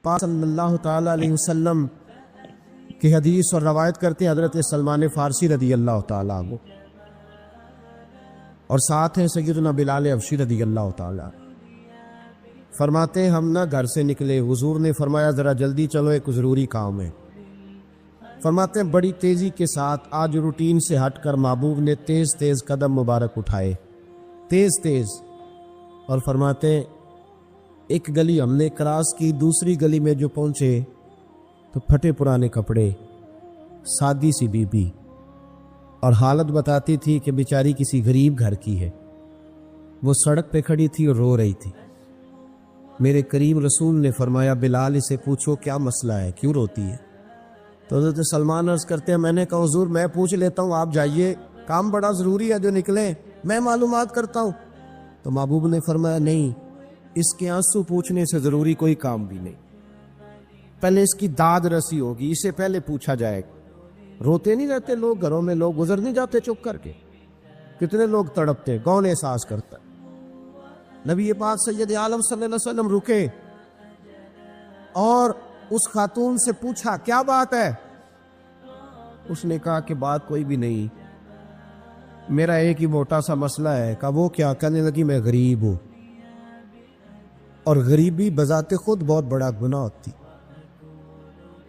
پاک صلی اللہ تعالیٰ علیہ وسلم کی حدیث اور روایت کرتے ہیں حضرت سلمان فارسی رضی اللہ تعالیٰ عنہ، اور ساتھ ہیں سیدنا بلال حبشی رضی اللہ تعالیٰ عنہ۔ فرماتے ہیں ہم نہ گھر سے نکلے، حضور نے فرمایا ذرا جلدی چلو، ایک ضروری کام ہے۔ فرماتے ہیں بڑی تیزی کے ساتھ آج روٹین سے ہٹ کر محبوب نے تیز تیز قدم مبارک اٹھائے، تیز تیز، اور فرماتے ہیں ایک گلی ہم نے کراس کی، دوسری گلی میں جو پہنچے تو پھٹے پرانے کپڑے، سادی سی بی بی، اور حالت بتاتی تھی کہ بیچاری کسی غریب گھر کی ہے۔ وہ سڑک پہ کھڑی تھی اور رو رہی تھی۔ میرے کریم رسول نے فرمایا بلال اسے پوچھو کیا مسئلہ ہے، کیوں روتی ہے؟ تو حضرت سلمان عرض کرتے ہیں میں نے کہا حضور میں پوچھ لیتا ہوں، آپ جائیے، کام بڑا ضروری ہے جو نکلے، میں معلومات کرتا ہوں۔ تو محبوب نے فرمایا نہیں، اس کے آنسو پوچھنے سے ضروری کوئی کام بھی نہیں، پہلے اس کی داد رسی ہوگی، اسے پہلے پوچھا جائے گا۔ روتے نہیں رہتے لوگ گھروں میں، لوگ گزر نہیں جاتے چپ کر کے، کتنے لوگ تڑپتے، کون احساس کرتا ہے؟ نبی پاک سید عالم صلی اللہ علیہ وسلم رکے اور اس خاتون سے پوچھا کیا بات ہے؟ اس نے کہا کہ بات کوئی بھی نہیں، میرا ایک ہی موٹا سا مسئلہ ہے۔ کہا وہ کیا؟ کہنے لگی میں غریب ہوں، اور غریبی بذات خود بہت بڑا گناہ ہوتی،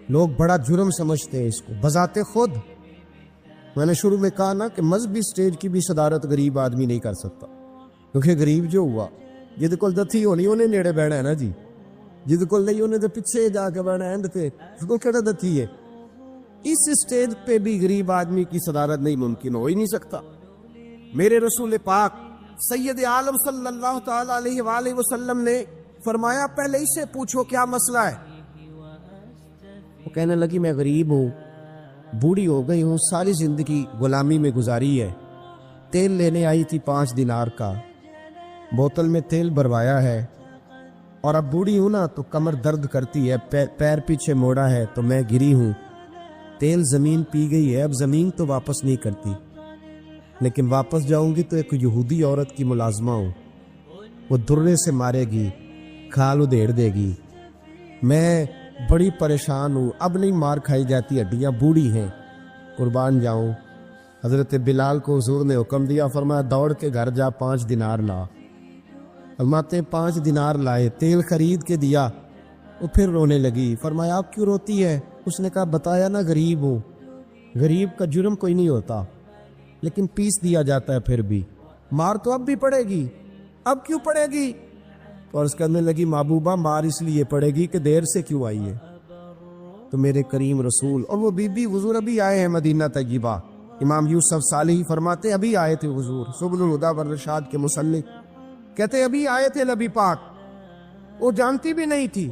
لوگ بڑا جرم سمجھتے ہیں اس کو بذات خود۔ میں نے شروع میں کہا نا کہ مذہبی سٹیج کی بھی صدارت غریب آدمی نہیں کر سکتا، کیونکہ غریب جو ہوا جد کول دتھی ہونی انہیں نیڑے بہنا ہے نا جی، جد کول نہیں انہیں تو پیچھے جا کے بہنا ہے، تے اس کو کہڑا دتھی ہے۔ اس سٹیج پہ بھی غریب آدمی کی صدارت نہیں ممکن، ہو ہی نہیں سکتا۔ میرے رسول پاک سید عالم صلی اللہ تعالیٰ علیہ وآلہ وسلم نے فرمایا پہلے اسے پوچھو کیا مسئلہ ہے۔ وہ کہنے لگی میں غریب ہوں، بوڑھی ہو گئی ہوں، ساری زندگی غلامی میں گزاری ہے، تیل لینے آئی تھی 5 دینار کا، بوتل میں تیل بھروایا ہے، اور اب بوڑھی ہوں نا تو کمر درد کرتی ہے، پیر پیچھے موڑا ہے تو میں گری ہوں، تیل زمین پی گئی ہے، اب زمین تو واپس نہیں کرتی، لیکن واپس جاؤں گی تو ایک یہودی عورت کی ملازمہ ہوں، وہ درے سے مارے گی، کھال ادھیڑ دے گی، میں بڑی پریشان ہوں، اب نہیں مار کھائی جاتی، ہڈیاں بوڑھی ہیں، قربان جاؤں۔ حضرت بلال کو حضور نے حکم دیا، فرمایا دوڑ کے گھر جا 5 دینار لا۔ فرماتے 5 دینار لائے، تیل خرید کے دیا، وہ پھر رونے لگی۔ فرمایا آپ کیوں روتی ہے؟ اس نے کہا بتایا نا غریب ہوں، غریب کا جرم کوئی نہیں ہوتا، لیکن پیس دیا جاتا ہے، پھر بھی مار تو اب بھی پڑے گی، اب کیوں پڑے گی؟ اور اس کرنے لگی محبوبہ مار اس لیے پڑے گی کہ دیر سے کیوں آئی ہے۔ تو میرے کریم رسول اور وہ بی بی حضور ابھی آئے ہیں مدینہ طیبہ، امام یوسف صالحی فرماتے ابھی آئے تھے حضور، سبل الہدیٰ والرشاد کے مصنف کہتے ابھی آئے تھے نبی پاک، وہ جانتی بھی نہیں تھی۔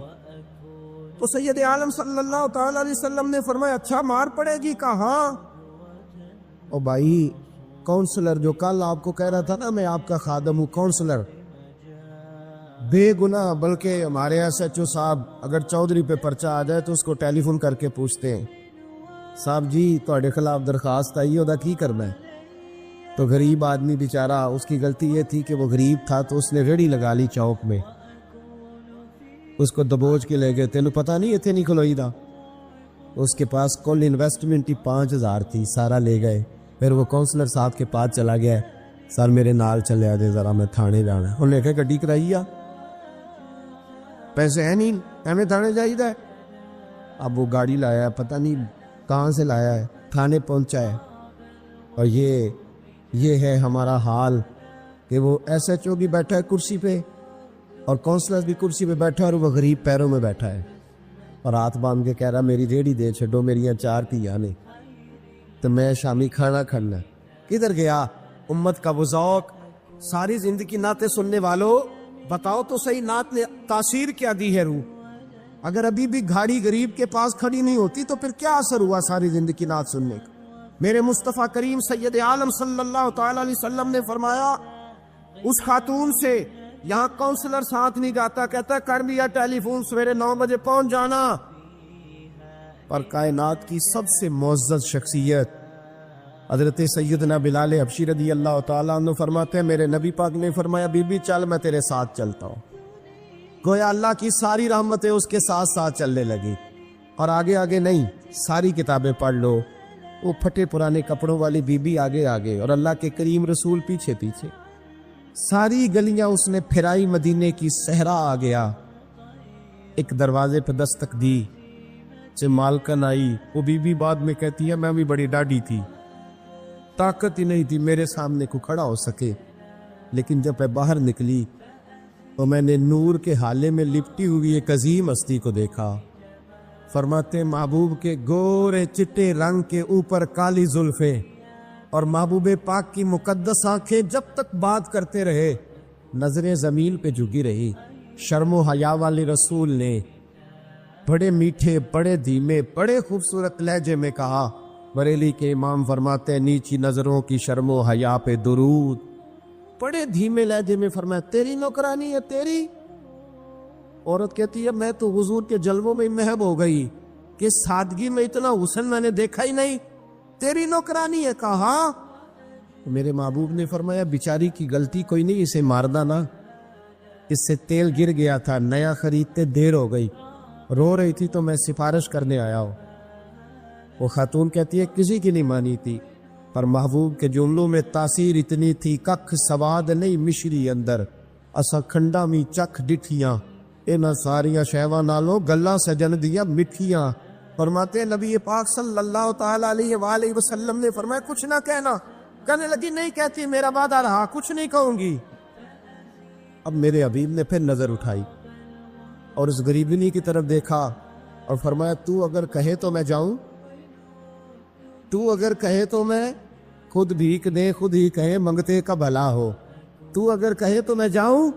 تو سید عالم صلی اللہ تعالیٰ علیہ وسلم نے فرمایا اچھا مار پڑے گی؟ کہا ہاں۔ او بھائی کونسلر جو کل آپ کو کہہ رہا تھا نا میں آپ کا خادم ہوں، کونسلر بے گناہ، بلکہ ہمارے SHO صاحب اگر چودھری پہ پرچہ آ جائے تو اس کو ٹیلی فون کر کے پوچھتے ہیں صاحب جی تہاڈے خلاف درخواست آئی ہے، کی کرنا ہے؟ تو غریب آدمی بیچارہ، اس کی غلطی یہ تھی کہ وہ غریب تھا تو اس نے ریڑھی لگا لی چوک میں، اس کو دبوچ کے لے گئے، تینوں پتہ نہیں اتنے نہیں کھلوئی دا، اس کے پاس کل انویسٹمنٹ ہی 5000 تھی، سارا لے گئے۔ پھر وہ کونسلر صاحب کے پاس چلا گیا، سر میرے نال چلے آ دے ذرا میں تھانے جانا ہے، انہوں نے کہا گڈی کرائی آ، پیسے ہیں نہیں، ایویں تھانے جائیدا ہے۔ اب وہ گاڑی لایا ہے، پتہ نہیں کہاں سے لایا ہے، تھانے پہنچا ہے۔ اور یہ ہے ہمارا حال کہ وہ SHO بھی بیٹھا ہے کرسی پہ اور کونسلر بھی کرسی پہ بیٹھا ہے، اور وہ غریب پیروں میں بیٹھا ہے اور ہاتھ باندھ کے کہہ رہا میری ریڑھی دے چھڈو، میریاں 4 تھیاں نے تو میں شامی کھانا کھانا۔ کدھر گیا امت کا وہ ذوق؟ ساری زندگی نعتیں سننے والوں بتاؤ تو صحیح نعت نے تاثیر کیا دی ہے روح؟ اگر ابھی بھی گھاڑی غریب کے پاس کھڑی نہیں ہوتی تو پھر کیا اثر ہوا ساری زندگی نعت سننے کا؟ میرے مصطفیٰ کریم سید عالم صلی اللہ تعالیٰ علیہ وسلم نے فرمایا اس خاتون سے، یہاں کونسلر ساتھ نہیں جاتا، کہتا ہے کر دیا ٹیلی فون، سویرے 9 بجے پہنچ جانا، پر کائنات کی سب سے معزز شخصیت حضرت سیدنا بلال حبشی رضی اللہ تعالیٰ عنہ فرماتے ہیں میرے نبی پاک نے فرمایا بی بی چل میں تیرے ساتھ چلتا ہوں، گویا اللہ کی ساری رحمتیں اس کے ساتھ ساتھ چلنے لگی، اور آگے آگے نہیں، ساری کتابیں پڑھ لو، وہ پھٹے پرانے کپڑوں والی بی بی آگے آگے اور اللہ کے کریم رسول پیچھے پیچھے، ساری گلیاں اس نے پھرائی، مدینے کی صحرا آ گیا۔ ایک دروازے پہ دستک دی، سے مالکن آئی، وہ بی بی بعد میں کہتی ہے میں بھی بڑی ڈاڈی تھی، طاقت ہی نہیں تھی میرے سامنے کو کھڑا ہو سکے، لیکن جب میں باہر نکلی تو میں نے نور کے حالے میں لپٹی ہوئی ایک عظیم ہستی کو دیکھا۔ فرماتے محبوب کے گورے چٹے رنگ کے اوپر کالی زلفیں اور محبوب پاک کی مقدس آنکھیں جب تک بات کرتے رہے نظریں زمین پہ جھکی رہی۔ شرم و حیا والے رسول نے بڑے میٹھے، بڑے دھیمے، بڑے خوبصورت لہجے میں کہا، بریلی کے امام فرماتے ہیں نیچی نظروں کی شرم و حیا پہ درود۔ بڑے دھیمے لہجے میں فرمایا تیری نوکرانی ہے تیری؟ عورت کہتی ہے میں تو حضور کے جلووں میں محب ہو گئی کہ سادگی میں اتنا حسن میں نے دیکھا ہی نہیں، تیری نوکرانی ہے؟ کہا ہاں۔ میرے محبوب نے فرمایا بیچاری کی غلطی کوئی نہیں، اسے ماردہ نا، اس سے تیل گر گیا تھا، نیا خریدتے دیر ہو گئی، رو رہی تھی تو میں سفارش کرنے آیا ہوں۔ وہ خاتون کہتی ہے کسی کی نہیں مانی تھی، پر محبوب کے جملوں میں تاثیر اتنی تھی، ککھ سواد نہیں مشری اندر، اسا کھنڈا می چکھ ڈٹھیاں، انہاں ساریاں شیواں نالوں گلاں سجن دیا مٹھیاں۔ فرماتے نبی پاک صلی اللہ تعالی علیہ وآلہ وسلم نے فرمایا کچھ نہ کہنا، کہنے لگی نہیں کہتی، میرا وعدہ رہا، کچھ نہیں کہوں گی۔ اب میرے حبیب نے پھر نظر اٹھائی اور اس غریبنی کی طرف دیکھا اور فرمایا تو اگر کہے تو میں جاؤں، تو اگر کہے تو میں خود بھیک دے، خود ہی کہے منگتے کا بھلا ہو، تو اگر کہے تو میں جاؤں۔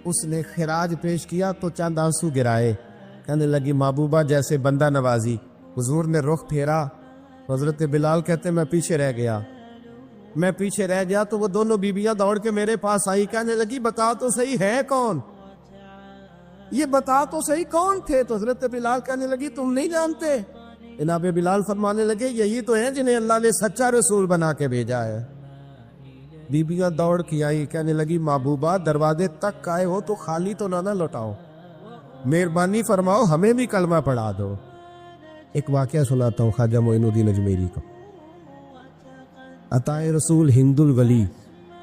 اس نے خراج پیش کیا تو چند آنسو گرائے، کہنے لگی محبوبہ جیسے بندہ نوازی۔ حضور نے رخ پھیرا، حضرت بلال کہتے میں پیچھے رہ گیا تو وہ دونوں بیویاں دوڑ کے میرے پاس آئی، کہنے لگی بتا تو صحیح ہے کون، یہ بتا تو صحیح کون تھے؟ تو حضرت بلال کہنے لگی تم نہیں جانتے؟ جناب بلال فرمانے لگے یہی تو ہیں جنہیں اللہ نے سچا رسول بنا کے بھیجا ہے۔ بیبیاں دوڑ کی آئی، کہنے لگی محبوبہ دروازے تک آئے ہو تو خالی تو نہ لوٹاؤ، مہربانی فرماؤ ہمیں بھی کلمہ پڑھا دو۔ ایک واقعہ سناتا ہوں خواجہ معین الدین اجمیری کا۔ عطائے رسول ہند الولی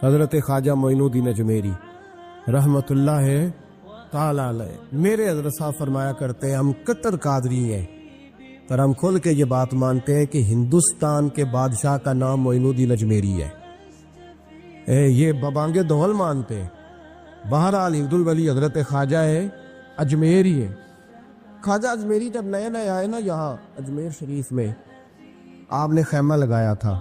حضرت خواجہ معین الدین اجمیری رحمت اللہ تعالی علیہ، میرے حضرت صاحب فرمایا کرتے ہیں ہم کٹر قادری ہیں، پر ہم کھل کے یہ بات مانتے ہیں کہ ہندوستان کے بادشاہ کا نام معین الدین اجمیری ہے، یہ ببانگے دوہل مانتے ہیں۔ بہرحال ہند الولی حضرت خواجہ ہے اجمیری ہے۔ خواجہ اجمیری جب نئے نئے آئے نا یہاں اجمیر شریف میں، آپ نے خیمہ لگایا تھا،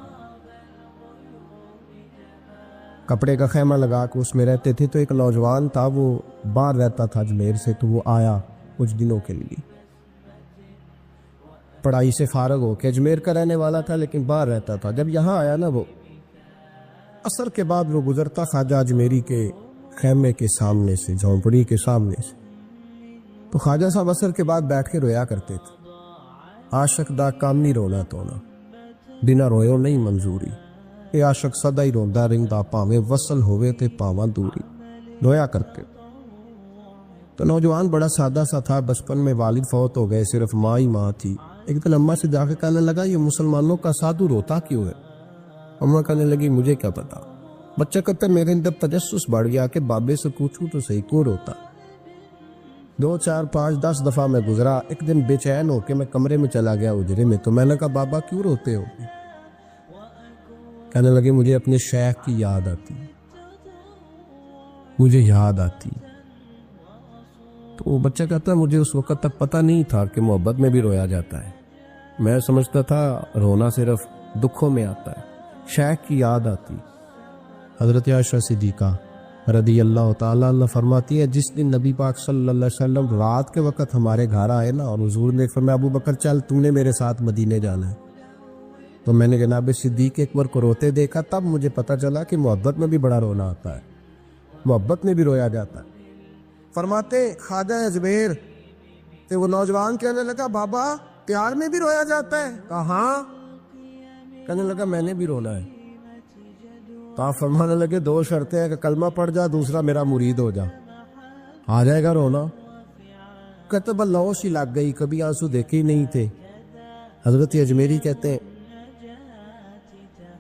کپڑے کا خیمہ لگا کے اس میں رہتے تھے۔ تو ایک نوجوان تھا وہ باہر رہتا تھا اجمیر سے، تو وہ آیا کچھ دنوں کے لیے، پڑھائی سے فارغ ہو کے، اجمیر کا رہنے والا تھا لیکن باہر رہتا تھا۔ جب یہاں آیا نا وہ عصر کے بعد وہ گزرتا خواجہ اجمیری کے خیمے کے سامنے سے، جھونپڑی کے سامنے سے، تو خواجہ صاحب عصر کے بعد بیٹھ کے رویا کرتے تھے۔ عاشق دا کام نہیں رونا تونا، بنا رویو نہیں منظوری، اے عاشق سدا ہی روندا رہندا پاویں وصل ہوئے تے پاواں دوری، رویا کرتے۔ تو نوجوان بڑا سادہ سا تھا، بچپن میں والد فوت ہو گئے، صرف ماں ہی ماں تھی۔ ایک دن اماں سے جا کے کہنے لگا یہ مسلمانوں کا سادھو روتا کیوں ہے؟ اماں کہنے لگی مجھے کیا پتا۔ بچہ کہتا میرے اندر تجسس بڑھ گیا کہ بابے سے پوچھوں تو صحیح کیوں روتا۔ 2 4 5 10 دفعہ میں گزرا، ایک دن بے چین ہو کے میں کمرے میں چلا گیا اجرے میں، تو میں نے کہا بابا کیوں روتے ہو؟ کہنے لگے مجھے اپنے شیخ کی یاد آتی، مجھے یاد آتی۔ تو وہ بچہ کہتا مجھے اس وقت تک پتہ نہیں تھا کہ محبت میں بھی رویا جاتا ہے، میں سمجھتا تھا رونا صرف دکھوں میں آتا ہے، شیخ کی یاد آتی۔ حضرت عائشہ صدیقہ رضی اللہ تعالیٰ عنہ فرماتی ہے جس دن نبی پاک صلی اللہ علیہ وسلم رات کے وقت ہمارے گھر آئے نا، اور حضور نے فرمایا ابو بکر چل تم نے میرے ساتھ مدینے جانا ہے، تو میں نے جناب صدیق اکبر کو روتے دیکھا، تب مجھے پتہ چلا کہ محبت میں بھی بڑا رونا آتا ہے، محبت میں بھی رویا جاتا ہے۔ فرماتے خواجہ اجمیر تے وہ نوجوان کہنے لگا بابا پیار میں بھی رویا جاتا ہے؟ کہا ہاں۔ کہنے لگا میں نے بھی رونا ہے۔ تو آپ فرمانے لگے 2 شرطیں ہیں کہ کلمہ پڑھ جا، دوسرا میرا مرید ہو جا۔ آ جائے گا رونا. کہتے بلوش ہی لگ گئی, کبھی آنسو دیکھے ہی نہیں تھے. حضرت اجمیری کہتے ہیں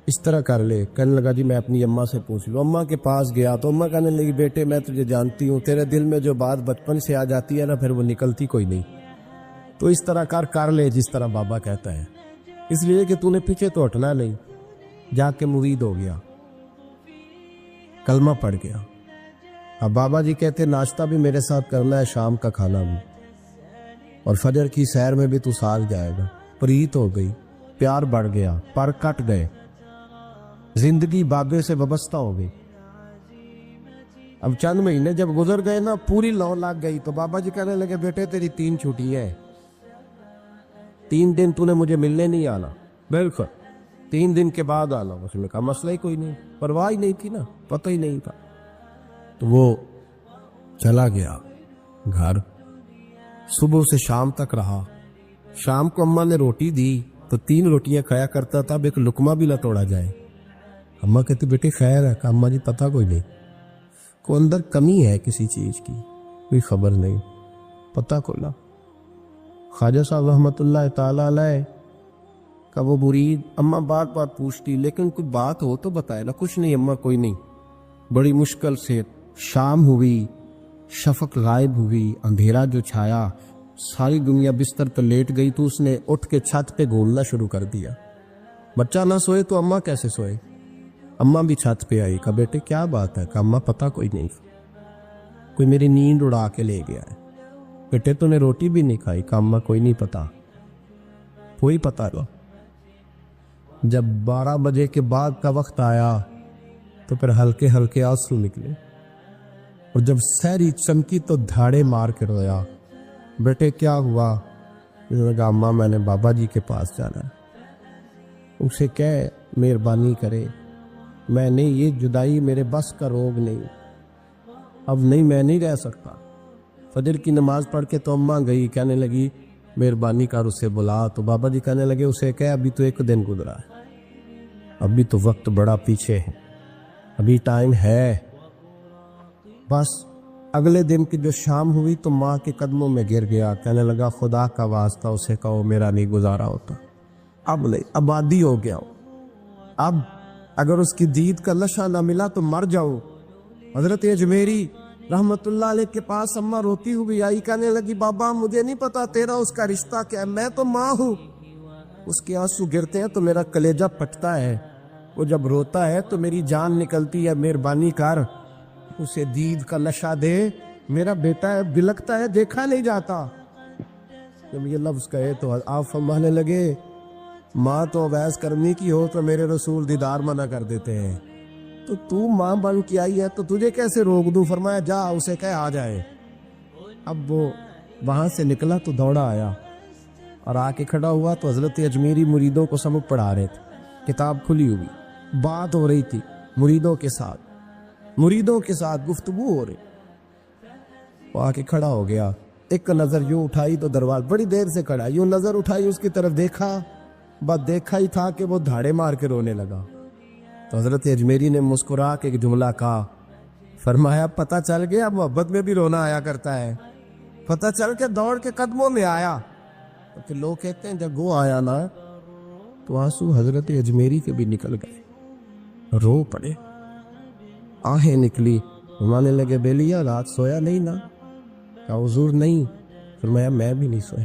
اس طرح کر لے. کہنے لگا جی میں اپنی اماں سے پوچھ لوں. اماں کے پاس گیا تو اماں کہنے لگی بیٹے میں تجھے جانتی ہوں, تیرے دل میں جو بات بچپن سے آ جاتی ہے نا پھر وہ نکلتی کوئی نہیں. تو اس طرح کر لے جس طرح بابا کہتا ہے, اس لیے کہ تو نے پیچھے تو ہٹنا نہیں. جا کے مرید ہو گیا, کلمہ پڑھ گیا. اب بابا جی کہتے ناشتہ بھی میرے ساتھ کرنا ہے, شام کا کھانا بھی, اور فجر کی سیر میں بھی تو ساتھ جائے گا. پریت ہو گئی, پیار بڑھ گیا, پر کٹ گئے, زندگی بابے سے وابستہ ہو گئی. اب چند مہینے جب گزر گئے نا پوری لو لگ گئی. تو بابا جی کہنے لگے بیٹے تیری 3 چھٹی ہے, 3 دن تو نے مجھے ملنے نہیں آنا. بالکل 3 دن کے بعد آنا. اس نے کہا مسئلہ ہی کوئی نہیں, پرواہ ہی نہیں تھی نا, پتہ ہی نہیں تھا. تو وہ چلا گیا گھر, صبح سے شام تک رہا. شام کو اماں نے روٹی دی تو 3 روٹیاں کھایا کرتا تھا, اب ایک لقمہ بھی نہ توڑا جائے. اماں کہتی بیٹے خیر ہے. کہ اماں جی پتہ کوئی نہیں, کو اندر کمی ہے کسی چیز کی, کوئی خبر نہیں, پتہ کھولا. خواجہ صاحب رحمۃ اللہ تعالی علیہ کا وہ مرید اماں بار بار پوچھتی لیکن کوئی بات ہو تو بتائے نا. کچھ نہیں اماں کوئی نہیں. بڑی مشکل سے شام ہوئی, شفق غائب ہوئی, اندھیرا جو چھایا, ساری دنیا بستر پہ لیٹ گئی. تو اس نے اٹھ کے چھت پہ گھومنا شروع کر دیا. بچہ نہ سوئے تو اماں کیسے سوئے. اماں بھی چھت پہ آئی. کہا بیٹے کیا بات ہے. کہ اماں پتہ کوئی نہیں, کوئی میری نیند اڑا کے لے گیا ہے. بیٹے تو نے روٹی بھی نہیں کھائی. کہ اماں کوئی نہیں پتا, کوئی پتہ نہیں. جب 12 بجے کے بعد کا وقت آیا تو پھر ہلکے ہلکے آنسو نکلے, اور جب سحری چمکی تو دھاڑے مار کے رویا. بیٹے کیا ہوا. انہوں نے کہا اماں میں نے بابا جی کے پاس جانا ہے, اسے کہہ مہربانی کرے, میں نے یہ جدائی میرے بس کا روگ نہیں, اب نہیں میں نہیں رہ سکتا. فجر کی نماز پڑھ کے تو اماں گئی, کہنے لگی مہربانی کر اسے بلا. تو بابا جی کہنے لگے اسے کہہ ابھی تو 1 دن گزرا ہے, ابھی تو وقت بڑا پیچھے ہے, ابھی ٹائم ہے. بس اگلے دن کی جو شام ہوئی تو ماں کے قدموں میں گر گیا. کہنے لگا خدا کا واسطہ اسے کہو میرا نہیں گزارا ہوتا. اب نہیں, اب عادی ہو گیا ہوں, اب اگر اس کی دید کا لشا نہ ملا تو مر جاؤں. حضرت اجمیری رحمت اللہ علیہ کے پاس اماں روتی ہوئی آئی. کہنے لگی بابا مجھے نہیں پتا تیرا اس کا رشتہ کیا ہے, میں تو ماں ہوں. اس کے آنسو گرتے ہیں تو میرا کلیجہ پھٹتا ہے, وہ جب روتا ہے تو میری جان نکلتی ہے. مہربانی کر اسے دید کا نشہ دے, میرا بیٹا ہے بلکتا ہے دیکھا نہیں جاتا. جب یہ لفظ کہے تو آپ فرمانے لگے ماں تو اویس کرنی کی ہو تو میرے رسول دیدار منع کر دیتے ہیں, تو ماں بن کے آئی ہے تو تجھے کیسے روک دوں. فرمایا جا اسے کہہ آ جائے. اب وہ وہاں سے نکلا تو دوڑا آیا اور آ کے کھڑا ہوا تو حضرت اجمیری مریدوں کو سبق پڑھا رہے تھے, کتاب کھلی ہوئی, بات ہو رہی تھی مریدوں کے ساتھ گفتگو ہو رہی. وہ آ کے کھڑا ہو گیا, ایک نظر یوں اٹھائی تو دروازے, بڑی دیر سے کھڑا, یوں نظر اٹھائی اس کی طرف دیکھا, بس دیکھا ہی تھا کہ وہ دھاڑے مار کے رونے لگا. تو حضرت اجمیری نے مسکرا کے ایک جملہ کہا, فرمایا پتہ چل گیا محبت میں بھی رونا آیا کرتا ہے. پتہ چل کے دوڑ کے قدموں میں آیا. تو لوگ کہتے ہیں جب وہ آیا نا تو آنسو حضرت اجمیری کے بھی نکل گئے, رو پڑے, آہیں نکلی. فرمانے لگے بیلیا رات سویا نہیں نا. کہا حضور نہیں. فرمایا میں بھی نہیں سویا.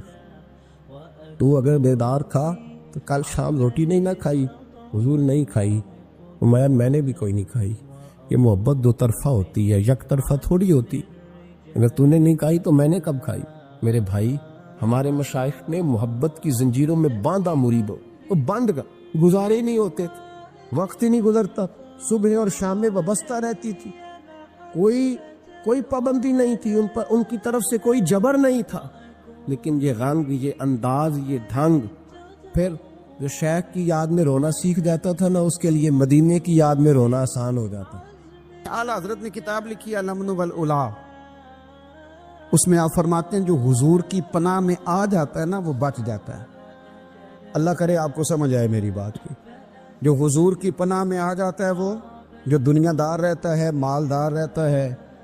تو اگر بیدار تھا تو کل شام روٹی نہیں نہ کھائی. حضور نہیں کھائی. فرمایا میں نے بھی کوئی نہیں کھائی. یہ محبت 2 طرفہ ہوتی ہے, یک طرفہ تھوڑی ہوتی. اگر تو نے نہیں کھائی تو میں نے کب کھائی. میرے بھائی ہمارے مشائخ نے محبت کی زنجیروں میں باندھا مریدوں کو, بند گزارے نہیں ہوتے تھے, وقت ہی نہیں گزرتا, صبح اور شام میں وابستہ رہتی تھی, کوئی پابندی نہیں تھی ان پر, ان کی طرف سے کوئی جبر نہیں تھا. لیکن یہ غنگ, یہ انداز, یہ ڈھنگ, پھر جو شیخ کی یاد میں رونا سیکھ جاتا تھا نا اس کے لیے مدینے کی یاد میں رونا آسان ہو جاتا. اعلیٰ حضرت نے کتاب لکھی الامن والعلا, اس میں آپ فرماتے ہیں جو حضور کی پناہ میں آ جاتا ہے نا وہ بچ جاتا ہے. اللہ کرے آپ کو سمجھ آئے میری بات کی. جو حضور کی پناہ میں آ جاتا ہے وہ, جو دنیا دار رہتا ہے, مالدار رہتا ہے,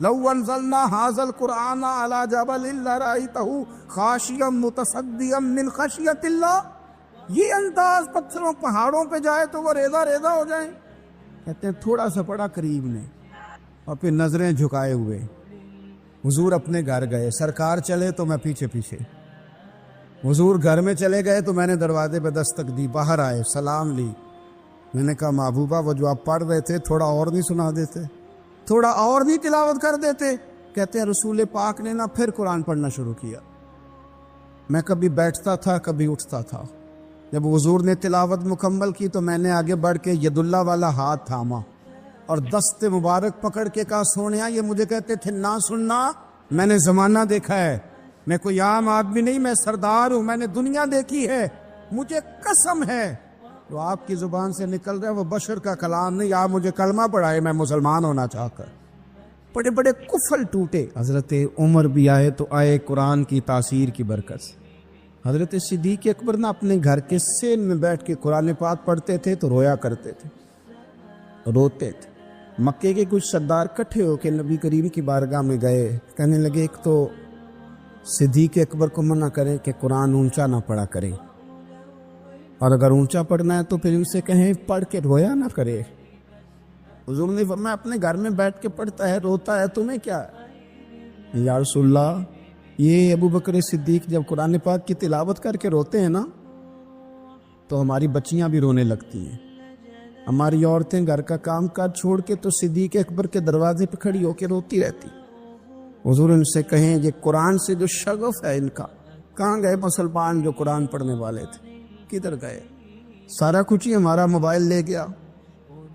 لو انزلنا هذا القرآن على جبل لرأيته خاشعا متصدعا من خشیت اللہ. یہ انداز پتھروں پہاڑوں پہ جائے تو وہ ریزہ ریزہ ہو جائیں. کہتے ہیں تھوڑا سا پڑا قریب نے اور پھر نظریں جھکائے ہوئے. حضور اپنے گھر گئے, سرکار چلے تو میں پیچھے پیچھے. حضور گھر میں چلے گئے تو میں نے دروازے پہ دستک دی, باہر آئے, سلام لی. میں نے کہا محبوبہ وہ جو آپ پڑھ رہے تھے تھوڑا اور نہیں سنا دیتے, تھوڑا اور نہیں تلاوت کر دیتے؟ کہتے ہیں رسول پاک نے نا پھر قرآن پڑھنا شروع کیا. میں کبھی بیٹھتا تھا کبھی اٹھتا تھا. جب حضور نے تلاوت مکمل کی تو میں نے آگے بڑھ کے ید اللہ والا ہاتھ تھاما اور دست مبارک پکڑ کے کہا سونیا یہ مجھے کہتے تھے نہ سننا, میں نے زمانہ دیکھا ہے, میں کوئی عام آدمی نہیں, میں سردار ہوں, میں نے دنیا دیکھی ہے, مجھے قسم ہے جو آپ کی زبان سے نکل رہا ہے وہ بشر کا کلام نہیں. آپ مجھے کلمہ پڑھائے میں مسلمان ہونا چاہ کر. بڑے بڑے کفل ٹوٹے. حضرت عمر بھی آئے تو آئے قرآن کی تاثیر کی برکت سے. حضرت صدیق اکبر نا اپنے گھر کے سین میں بیٹھ کے قرآن پاک پڑھتے تھے تو رویا کرتے تھے, روتے تھے. مکے کے کچھ سردار کٹھے ہو کے نبی کریم کی بارگاہ میں گئے, کہنے لگے ایک تو صدیق اکبر کو منع کرے کہ قرآن اونچا نہ پڑھا کرے, اور اگر اونچا پڑھنا ہے تو پھر ان سے کہیں پڑھ کے رویا نہ کرے. حضور نے فرمایا اپنے گھر میں بیٹھ کے پڑھتا ہے روتا ہے, تمہیں کیا ہے؟ یا رسول اللہ یہ ابو بکر صدیق جب قرآن پاک کی تلاوت کر کے روتے ہیں نا تو ہماری بچیاں بھی رونے لگتی ہیں, ہماری عورتیں گھر کا کام کاج چھوڑ کے تو صدیق اکبر کے دروازے پہ کھڑی ہو کے روتی رہتی. حضور ان سے کہیں یہ قرآن سے جو شغف ہے ان کا, کہاں گئے مسلمان جو قرآن پڑھنے والے تھے, کدھر گئے؟ سارا کچھ ہی ہمارا موبائل لے گیا.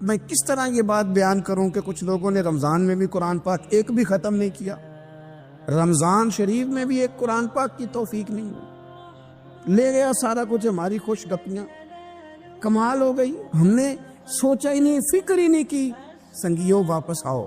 میں کس طرح یہ بات بیان کروں کہ کچھ لوگوں نے رمضان میں بھی قرآن پاک ایک بھی ختم نہیں کیا, رمضان شریف میں بھی ایک قرآن پاک کی توفیق نہیں ہوئی. لے گیا سارا کچھ, ہماری خوش گپیاں. کمال ہو گئی, ہم نے سوچا ہی نہیں, فکر ہی نہیں کی. سنگیو واپس آؤ,